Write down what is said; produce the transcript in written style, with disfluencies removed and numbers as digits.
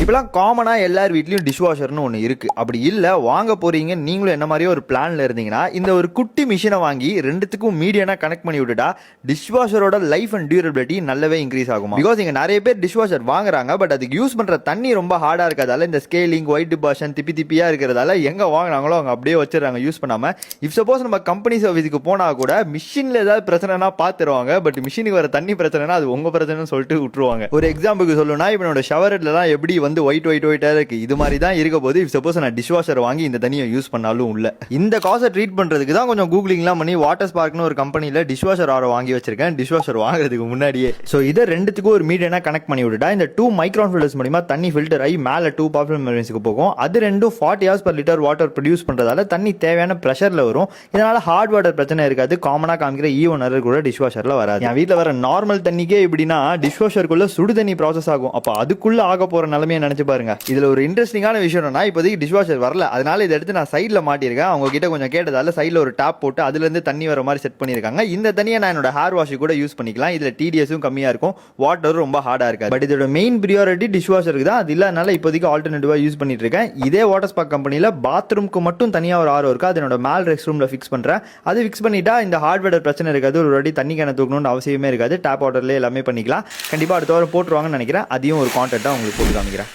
இப்பெல்லாம் காமனா எல்லார் வீட்லயும் டிஷ் வாஷர்னு ஒன்று இருக்கு. அப்படி இல்லை வாங்க போறீங்க நீங்களும் என்ன மாதிரியே ஒரு பிளான்ல இருந்தீங்கன்னா இந்த ஒரு குட்டி மிஷினை வாங்கி ரெண்டுத்துக்கும் மீடியனா கனெக்ட் பண்ணி விட்டுட்டா டிஷ் வாஷரோட லைஃப் அண்ட் டியூரபிலிட்டி நல்லாவே இன்க்ரீஸ் ஆகும். பிகாஸ் இங்க நிறைய பேர் டிஷ் வாஷர் வாங்குறாங்க, பட் அதுக்கு யூஸ் பண்ற தண்ணி ரொம்ப ஹார்டா இருக்கிறதால இந்த ஸ்கேலிங் ஒயிட் டிபாஷன் திப்பி திப்பியா இருக்கிறதால எங்க வாங்கினாங்களோ அவங்க அப்படியே வச்சிடறாங்க யூஸ் பண்ணாம. இஃப் சப்போஸ் நம்ம கம்பெனி சர்வீஸுக்கு போனா கூட மிஷின்ல ஏதாவது பிரச்சனைனா பாத்துருவாங்க, பட் மிஷினுக்கு வர தண்ணி பிரச்சனைனா அது உங்க பிரச்சனை சொல்லிட்டு விட்டுருவாங்க. ஒரு எக்ஸாம்பிளுக்கு சொல்லணும்னா இப்போ என்னோட ஷவர் ஹெட்லாம் எப்படி வந்து ஒயிட் இருக்கு, இது மாதிரி தான் இருக்க போது இஃப் சப்போஸ் நான் டிஷ் வாஷர் வாங்கி இந்த தண்ணியை யூஸ் பண்ணாலும் உள்ள இந்த காசை ட்ரீட் பண்றதுக்கு தான் கொஞ்சம் கூகுளிங்லாம் பண்ணி வாட்டர் ஸ்பார்க்னு ஒரு கம்பெனில டிஷ் வாஷர் ஆரோ வாங்கி வச்சிருக்கேன் டிஷ் வாஷர் வாங்குறதுக்கு முன்னாடியே. ஸோ இதை ரெண்டுத்துக்கும் ஒரு மீடியனா கனெக்ட் பண்ணி விட்டுட்டா இந்த 2 மைக்ரான் ஃபில்டர்ஸ் மூலமா தண்ணி ஃபில்டர் ஆகி மேல 2 பவர் மெம்பரன்ஸ்க்கு போகும். அது ரெண்டும் 40 hours per liter water produce பண்றதால தண்ணி தேவையான பிரஷர்ல வரும். இதனால ஹார்ட் வாட்டர் பிரச்சனை இருக்காது. காமனா காமிக்கிற ஈவன் எரர் கூட டிஷ் வாஷர்ல வராது. என் வீட்டில் வர நார்மல் தண்ணிக்கே இப்படின்னா டிஷ் வாஷருக்குள்ள சுடு தண்ணி ப்ராசஸ் ஆகும். அப்போ அதுக்குள்ள ஆக போற நிலைமையை நினைச்சு பாருங்க. இதுல ஒரு இன்ட்ரெஸ்டிங்கான விஷயம் என்னன்னா இப்போதைக்கு டிஷ் வாஷர் வரல, அதனால இதை எடுத்து நான் சைட்ல மாட்டிருக்கேன். அவங்க கிட்ட கொஞ்சம் கேட்டதால சைட்ல ஒரு டாப் போட்டு அதுல இருந்து தண்ணி வர மாதிரி செட் பண்ணிருக்காங்க. இந்த தண்ணியை நான் என்னோட ஹேர் வாஷ் கூட யூஸ் பண்ணிக்கலாம். இதுல டிடிஎஸும் கம்மியா இருக்கும், வாட்டரும் ரொம்ப ஹார்டா இருக்காது. பட் இதோட மெயின் பிரியாரிட்டி டிஷ் வாஷருக்கு தான். அது இல்லாதனால இப்போதைக்கு ஆல்டர்னேட்டிவா யூஸ் பண்ணிட்டு இருக்கேன். இதே வாட்டர் ஸ்பார்க் கம்பெனில பாத்ரூம்க்கு மட்டும் தனியா ஒரு ஆரோ இருக்கு. அது என்னோட மேல் ரெஸ்ட் ரூம்ல ஃபிக்ஸ் பண்றேன். அது ஃபிக்ஸ் பண்ணிட்டா இந்த ஹார்ட் வாட்டர் பிரச்சனை இருக்காது. ஒரு வாட்டி தண்ணி கேன தூக்கணும்னு அவசியமே இருக்காது. டேப் வாட்டர்ல எல்லாமே பண்ணிக்கலாம். கண்டிப்பா அடுத்த வாரம் போட்டுருவாங்கன்னு நினைக்கிறேன். அதையும் ஒரு கான்டென்ட்டா உங்களுக்கு போட்டு காமிக்கிறேன்.